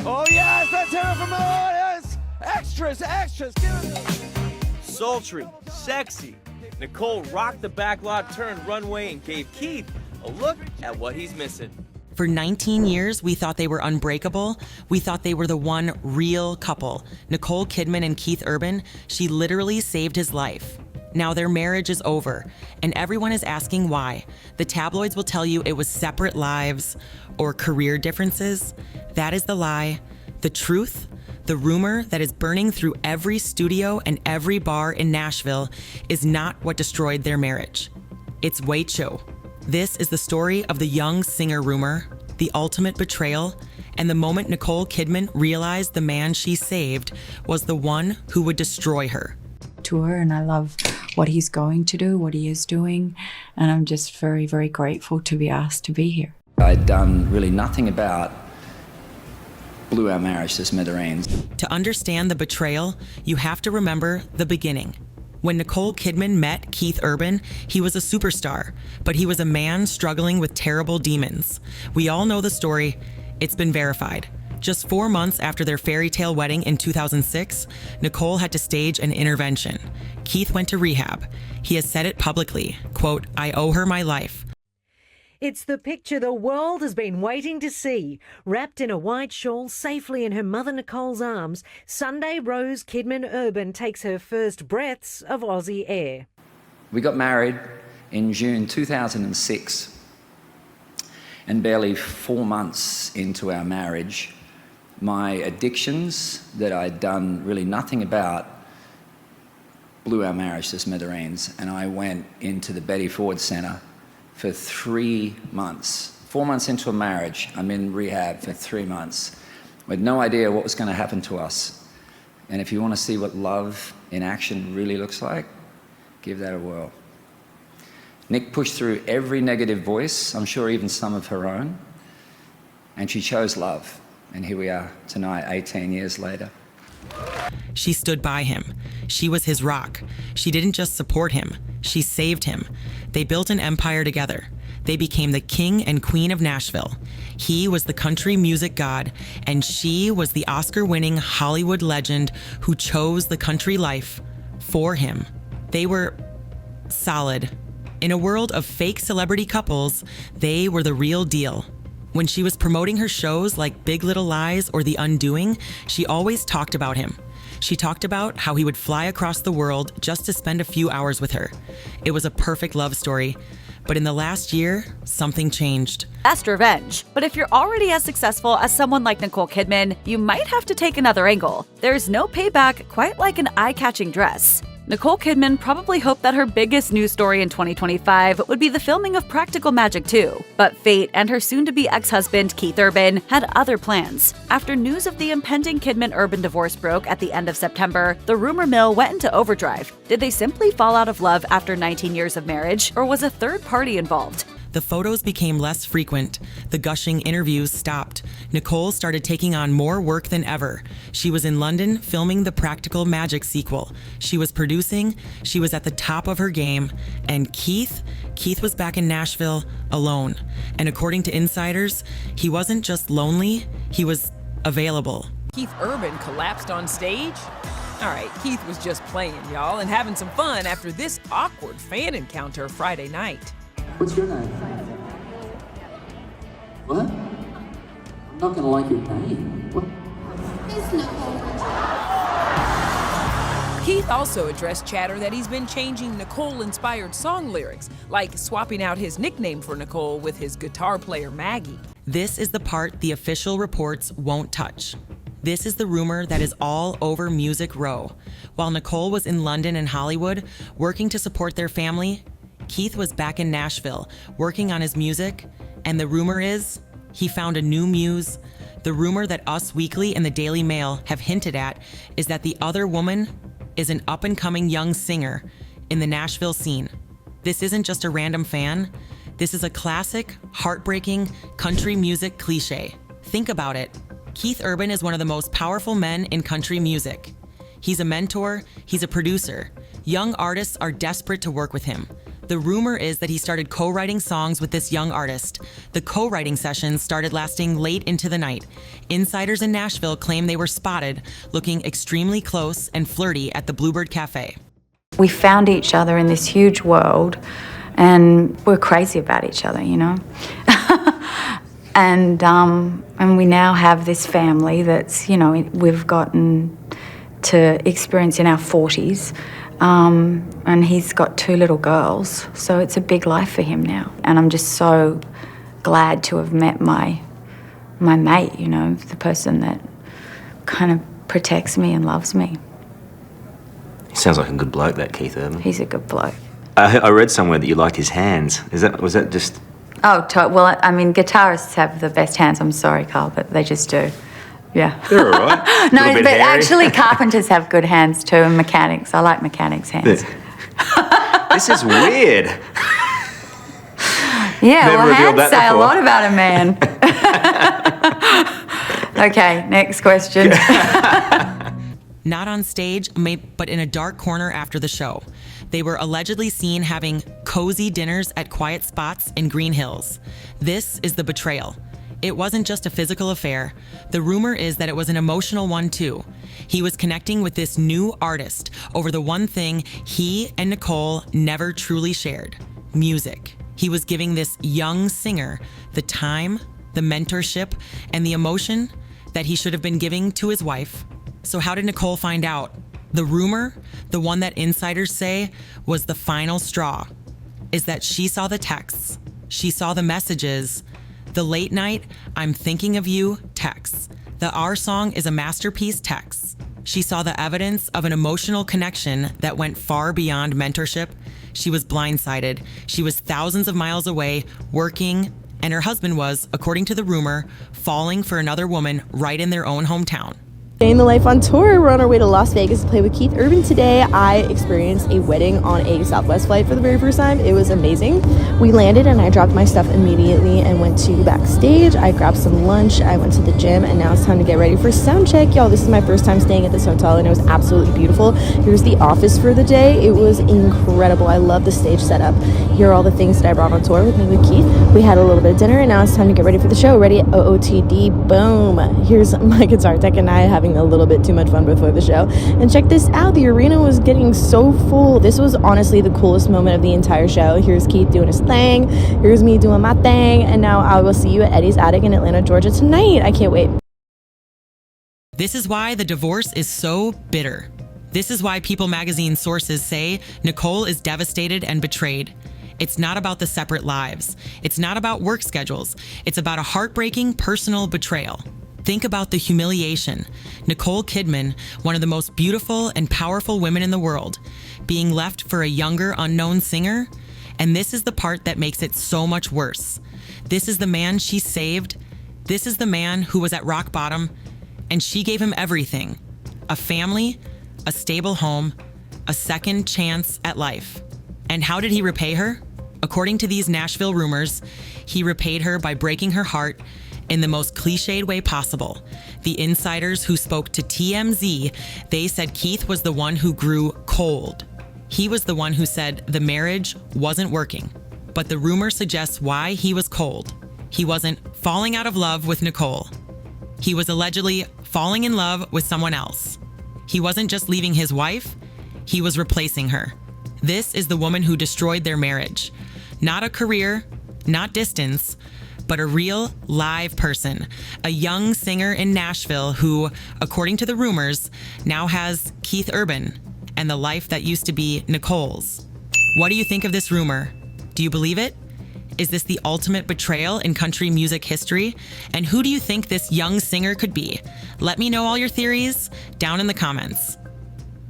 Oh yes, let's hear it from the audience! Extras, extras, give it. Sultry, sexy. Nicole rocked the backlot turned runway and gave Keith a look at what he's missing. For 19 years, we thought they were unbreakable. We thought they were the one real couple. Nicole Kidman and Keith Urban, she literally saved his life. Now their marriage is over, and everyone is asking why. The tabloids will tell you it was separate lives or career differences. That is the lie. The truth, the rumor that is burning through every studio and every bar in Nashville is not what destroyed their marriage. It's Wait Show. This is the story of the young singer rumor, the ultimate betrayal, and the moment Nicole Kidman realized the man she saved was the one who would destroy her. Tour, and I love what he's going to do, what he is doing, and I'm just very, very grateful to be asked to be here. I'd done really nothing about, blew our marriage to smithereens. To understand the betrayal, you have to remember the beginning. When Nicole Kidman met Keith Urban, he was a superstar, but he was a man struggling with terrible demons. We all know the story. It's been verified. Just 4 months after their fairy tale wedding in 2006, Nicole had to stage an intervention. Keith went to rehab. He has said it publicly, quote, "I owe her my life." It's the picture the world has been waiting to see. Wrapped in a white shawl, safely in her mother Nicole's arms, Sunday Rose Kidman Urban takes her first breaths of Aussie air. We got married in June 2006, and barely 4 months into our marriage, my addictions that I'd done really nothing about blew our marriage to smithereens, and I went into the Betty Ford Center for 3 months. 4 months into a marriage, I'm in rehab for 3 months with no idea what was going to happen to us. And if you want to see what love in action really looks like, give that a whirl. Nick pushed through every negative voice, I'm sure even some of her own, and she chose love. And here we are tonight, 18 years later. She stood by him. She was his rock. She didn't just support him, she saved him. They built an empire together. They became the king and queen of Nashville. He was the country music god, and she was the Oscar-winning Hollywood legend who chose the country life for him. They were solid. In a world of fake celebrity couples, they were the real deal. When she was promoting her shows like Big Little Lies or The Undoing, she always talked about him. She talked about how he would fly across the world just to spend a few hours with her. It was a perfect love story. But in the last year, something changed. Best revenge. But if you're already as successful as someone like Nicole Kidman, you might have to take another angle. There's no payback quite like an eye-catching dress. Nicole Kidman probably hoped that her biggest news story in 2025 would be the filming of Practical Magic 2, but fate and her soon-to-be ex-husband Keith Urban had other plans. After news of the impending Kidman-Urban divorce broke at the end of September, the rumor mill went into overdrive. Did they simply fall out of love after 19 years of marriage, or was a third party involved? The photos became less frequent. The gushing interviews stopped. Nicole started taking on more work than ever. She was in London filming the Practical Magic sequel. She was producing. She was at the top of her game. And Keith was back in Nashville alone. And according to insiders, he wasn't just lonely, he was available. Keith Urban collapsed on stage? All right, Keith was just playing, y'all, and having some fun after this awkward fan encounter Friday night. What's your name? What? I'm not gonna like your name. What? Keith also addressed chatter that he's been changing Nicole-inspired song lyrics, like swapping out his nickname for Nicole with his guitar player Maggie. This is the part the official reports won't touch. This is the rumor that is all over Music Row. While Nicole was in London and Hollywood, working to support their family, Keith was back in Nashville, working on his music, and the rumor is he found a new muse. The rumor that Us Weekly and the Daily Mail have hinted at is that the other woman is an up-and-coming young singer in the Nashville scene. This isn't just a random fan. This is a classic, heartbreaking country music cliche. Think about it. Keith Urban is one of the most powerful men in country music. He's a mentor, he's a producer. Young artists are desperate to work with him. The rumor is that he started co-writing songs with this young artist. The co-writing sessions started lasting late into the night. Insiders in Nashville claim they were spotted looking extremely close and flirty at the Bluebird Cafe. We found each other in this huge world, and we're crazy about each other, you know. And we now have this family that's, you know, we've gotten to experience in our 40s. And he's got 2 little girls, so it's a big life for him now. And I'm just so glad to have met my mate, you know, the person that kind of protects me and loves me. He sounds like a good bloke, that Keith Urban. He's a good bloke. I read somewhere that you liked his hands. Was that just... Oh, well, I mean, guitarists have the best hands. I'm sorry, Carl, but they just do. Yeah. They're all right. No, but actually carpenters have good hands too, and mechanics. I like mechanics' hands. This is weird. Yeah, Never well, revealed hands that say a before. lot about a man. Okay, next question. Not on stage, but in a dark corner after the show. They were allegedly seen having cozy dinners at quiet spots in Green Hills. This is the betrayal. It wasn't just a physical affair. The rumor is that it was an emotional one too. He was connecting with this new artist over the one thing he and Nicole never truly shared: music. He was giving this young singer the time, the mentorship, and the emotion that he should have been giving to his wife. So how did Nicole find out? The rumor, the one that insiders say was the final straw, is that she saw the texts, she saw the messages, the late night "I'm thinking of you" texts, the "Our song is a masterpiece" texts. She saw the evidence of an emotional connection that went far beyond mentorship. She was blindsided. She was thousands of miles away, working, and her husband was, according to the rumor, falling for another woman right in their own hometown. Day in the life on tour. We're on our way to Las Vegas to play with Keith Urban today. I experienced a wedding on a Southwest flight for the very first time. It was amazing. We landed and I dropped my stuff immediately and went to backstage. I grabbed some lunch. I went to the gym, and now it's time to get ready for sound check. Y'all, this is my first time staying at this hotel and it was absolutely beautiful. Here's the office for the day. It was incredible. I love the stage setup. Here are all the things that I brought on tour with me with Keith. We had a little bit of dinner and now it's time to get ready for the show. Ready? OOTD. Boom. Here's my guitar tech and I having a little bit too much fun before the show. And check this out, the arena was getting so full. This was honestly the coolest moment of the entire show. Here's Keith doing his thing, here's me doing my thing, and now I will see you at Eddie's Attic in Atlanta, Georgia tonight. I can't wait. This is why the divorce is so bitter. This is why People magazine sources say Nicole is devastated and betrayed. It's not about the separate lives. It's not about work schedules. It's about a heartbreaking personal betrayal. Think about the humiliation. Nicole Kidman, one of the most beautiful and powerful women in the world, being left for a younger, unknown singer. And this is the part that makes it so much worse. This is the man she saved. This is the man who was at rock bottom, and she gave him everything: a family, a stable home, a second chance at life. And how did he repay her? According to these Nashville rumors, he repaid her by breaking her heart in the most cliched way possible. The insiders who spoke to TMZ, they said Keith was the one who grew cold. He was the one who said the marriage wasn't working. But the rumor suggests why he was cold. He wasn't falling out of love with Nicole. He was allegedly falling in love with someone else. He wasn't just leaving his wife, he was replacing her. This is the woman who destroyed their marriage. Not a career, not distance, but a real live person, a young singer in Nashville who, according to the rumors, now has Keith Urban and the life that used to be Nicole's. What do you think of this rumor? Do you believe it? Is this the ultimate betrayal in country music history? And who do you think this young singer could be? Let me know all your theories down in the comments.